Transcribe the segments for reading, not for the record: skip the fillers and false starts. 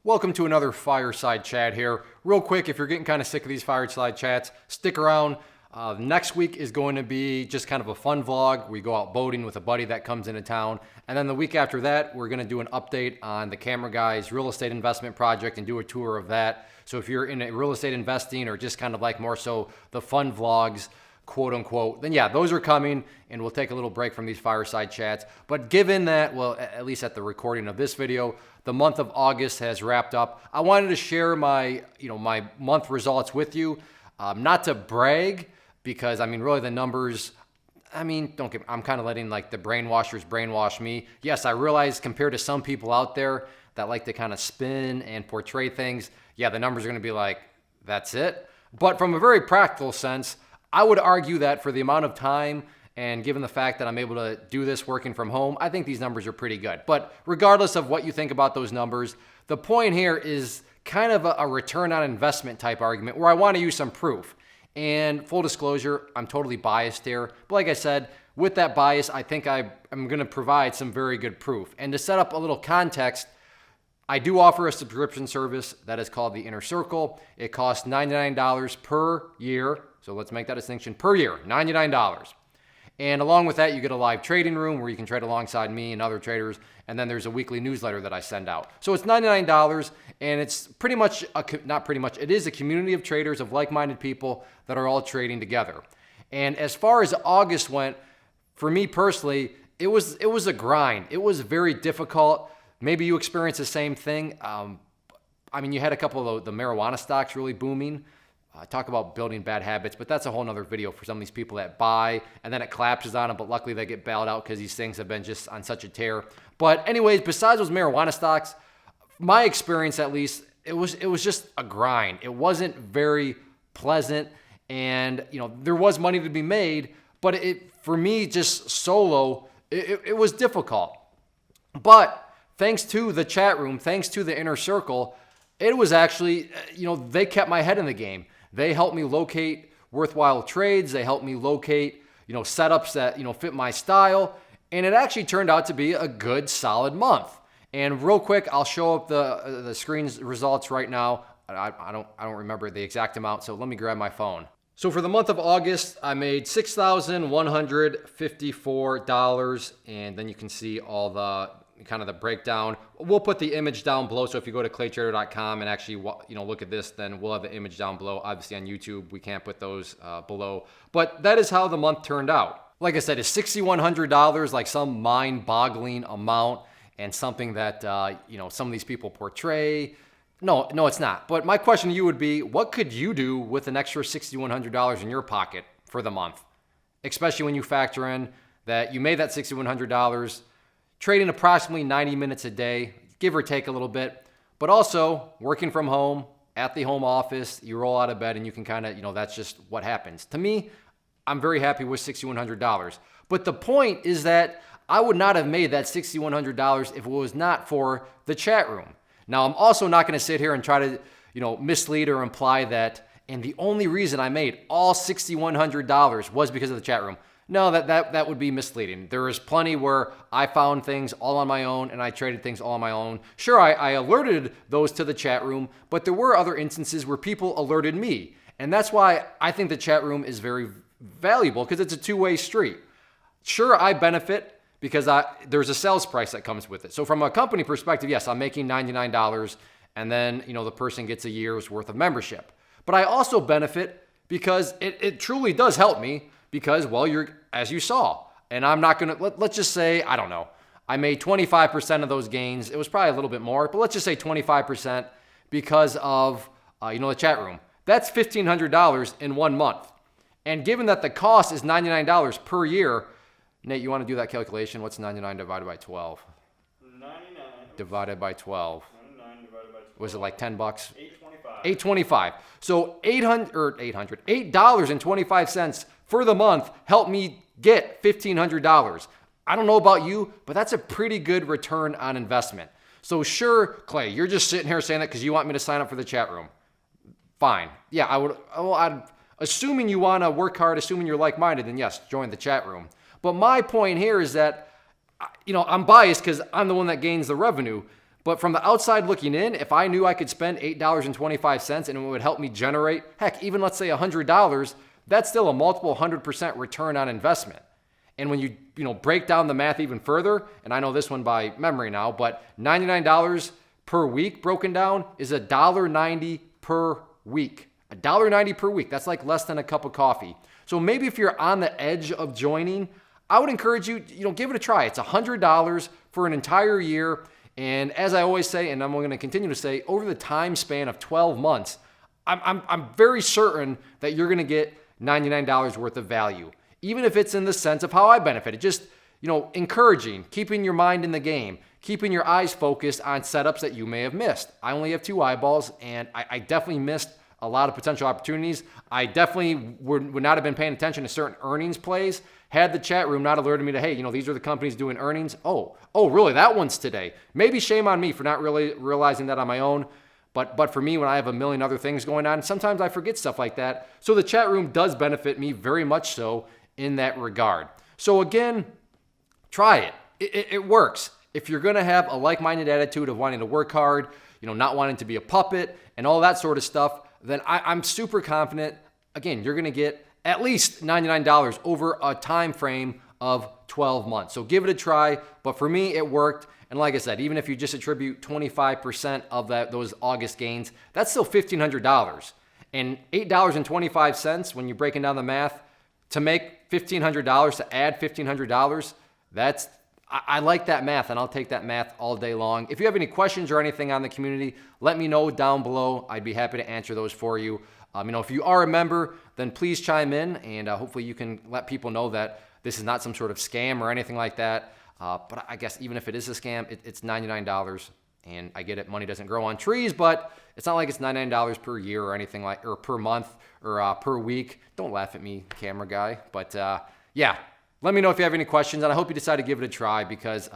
Welcome to another fireside chat here. Real quick, if you're getting kind of sick of these fireside chats, stick around. Next week is going to be just kind of a fun vlog. We go out boating with a buddy that comes into town. And then the week after that, we're going to do an update on the Camera Guy's real estate investment project and do a tour of that. So if you're in real estate investing or just kind of like more so the fun vlogs, quote unquote, then yeah, those are coming, and we'll take a little break from these fireside chats. But given that, well, at least at the recording of this video, the month of August has wrapped up, I wanted to share my month results with you. Not to brag, because really the numbers, I'm kind of letting like the brainwashers brainwash me. Yes, I realize compared to some people out there that like to kind of spin and portray things, yeah, the numbers are going to be like, that's it. But from a very practical sense, I would argue that for the amount of time and given the fact that I'm able to do this working from home, I think these numbers are pretty good. But regardless of what you think about those numbers, the point here is kind of a return on investment type argument where I want to use some proof. And full disclosure, I'm totally biased here. But like I said, with that bias, I think I'm going to provide some very good proof. And to set up a little context, I do offer a subscription service that is called the Inner Circle. It costs $99 per year. So let's make that distinction, per year, $99. And along with that, you get a live trading room where you can trade alongside me and other traders. And then there's a weekly newsletter that I send out. So it's $99, and it's pretty much, it is a community of traders, of like-minded people that are all trading together. And as far as August went, for me personally, it was a grind. It was very difficult. Maybe you experienced the same thing. You had a couple of the marijuana stocks really booming. Talk about building bad habits, but that's a whole nother video for some of these people that buy and then it collapses on them, but luckily they get bailed out because these things have been just on such a tear. But anyways, besides those marijuana stocks, my experience at least, it was just a grind. It wasn't very pleasant, and there was money to be made, but for me, just solo, it was difficult. But thanks to the chat room, thanks to the Inner Circle, it was actually, they kept my head in the game. They helped me locate worthwhile trades. They helped me locate, setups that, fit my style. And it actually turned out to be a good, solid month. And real quick, I'll show up the screen's results right now. I don't remember the exact amount, so let me grab my phone. So for the month of August, I made $6,154, and then you can see all the kind of the breakdown. We'll put the image down below, so if you go to claytrader.com and actually look at this, then we'll have the image down below. Obviously on YouTube, we can't put those below, but that is how the month turned out. Like I said, is $6,100 like some mind-boggling amount and something that some of these people portray? No, it's not. But my question to you would be, what could you do with an extra $6,100 in your pocket for the month? Especially when you factor in that you made that $6,100 trading approximately 90 minutes a day, give or take a little bit, but also working from home at the home office, you roll out of bed and you can kind of, that's just what happens. To me, I'm very happy with $6,100. But the point is that I would not have made that $6,100 if it was not for the chat room. Now, I'm also not going to sit here and try to, mislead or imply that, and the only reason I made all $6,100 was because of the chat room. No, that would be misleading. There is plenty where I found things all on my own and I traded things all on my own. Sure, I alerted those to the chat room, but there were other instances where people alerted me. And that's why I think the chat room is very valuable, because it's a two-way street. Sure, I benefit because there's a sales price that comes with it. So from a company perspective, yes, I'm making $99 and then, the person gets a year's worth of membership. But I also benefit because it truly does help me. Because, well, as you saw, and I'm not going to, let's just say, I don't know, I made 25% of those gains. It was probably a little bit more, but let's just say 25% because of, the chat room. That's $1,500 in 1 month. And given that the cost is $99 per year, Nate, you want to do that calculation? What's 99 divided by 12? 99. Divided by 12. 99 divided by 12. Was it like 10 bucks? $8.25. $8.25. So $8.25 for the month helped me get $1,500. I don't know about you, but that's a pretty good return on investment. So sure, Clay, you're just sitting here saying that because you want me to sign up for the chat room. Fine. Yeah, I'm assuming you want to work hard, assuming you're like-minded, then yes, join the chat room. But my point here is that, I'm biased because I'm the one that gains the revenue. But from the outside looking in, if I knew I could spend $8.25 and it would help me generate, heck, even let's say $100, that's still a multiple 100% return on investment. And when you break down the math even further, and I know this one by memory now, but $99 per week broken down is $1.90 per week. $1.90 per week. That's like less than a cup of coffee. So maybe if you're on the edge of joining, I would encourage you, give it a try. It's $100 for an entire year. And as I always say, and I'm going to continue to say, over the time span of 12 months, I'm very certain that you're going to get $99 worth of value, even if it's in the sense of how I benefited. Just, encouraging, keeping your mind in the game, keeping your eyes focused on setups that you may have missed. I only have 2 eyeballs, and I definitely missed a lot of potential opportunities. I definitely would not have been paying attention to certain earnings plays had the chat room not alerted me to, hey, these are the companies doing earnings. Oh, really? That one's today. Maybe shame on me for not really realizing that on my own. But for me, when I have a million other things going on, sometimes I forget stuff like that. So the chat room does benefit me very much so in that regard. So again, try it. It works. If you're going to have a like-minded attitude of wanting to work hard, not wanting to be a puppet and all that sort of stuff, then I'm super confident, again, you're going to get at least $99 over a time frame of 12 months. So give it a try. But for me, it worked. And like I said, even if you just attribute 25% of those August gains, that's still $1,500. And $8.25, when you're breaking down the math, to make $1,500, to add $1,500, I like that math, and I'll take that math all day long. If you have any questions or anything on the community, let me know down below. I'd be happy to answer those for you. If you are a member, then please chime in, and hopefully you can let people know that this is not some sort of scam or anything like that. But I guess even if it is a scam, it's $99, and I get it, money doesn't grow on trees, but it's not like it's $99 per year or anything or per month or per week. Don't laugh at me, camera guy. But yeah, let me know if you have any questions, and I hope you decide to give it a try because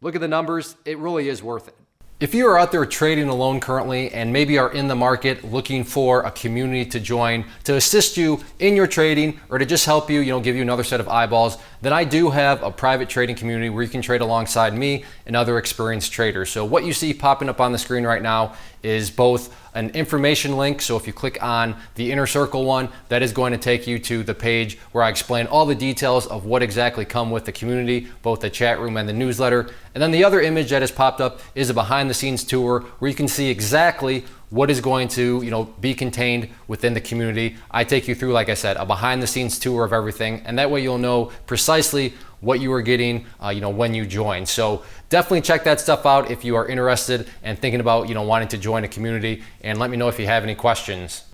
look at the numbers. It really is worth it. If you are out there trading alone currently and maybe are in the market looking for a community to join to assist you in your trading or to just help you, give you another set of eyeballs, then I do have a private trading community where you can trade alongside me and other experienced traders. So what you see popping up on the screen right now is both an information link. So if you click on the inner circle one, that is going to take you to the page where I explain all the details of what exactly come with the community, both the chat room and the newsletter. And then the other image that has popped up is a behind the scenes tour where you can see exactly what is going to be contained within the community. I take you through, like I said, a behind the scenes tour of everything, and that way you'll know precisely what you are getting when you join. So definitely check that stuff out if you are interested and thinking about wanting to join a community, and let me know if you have any questions.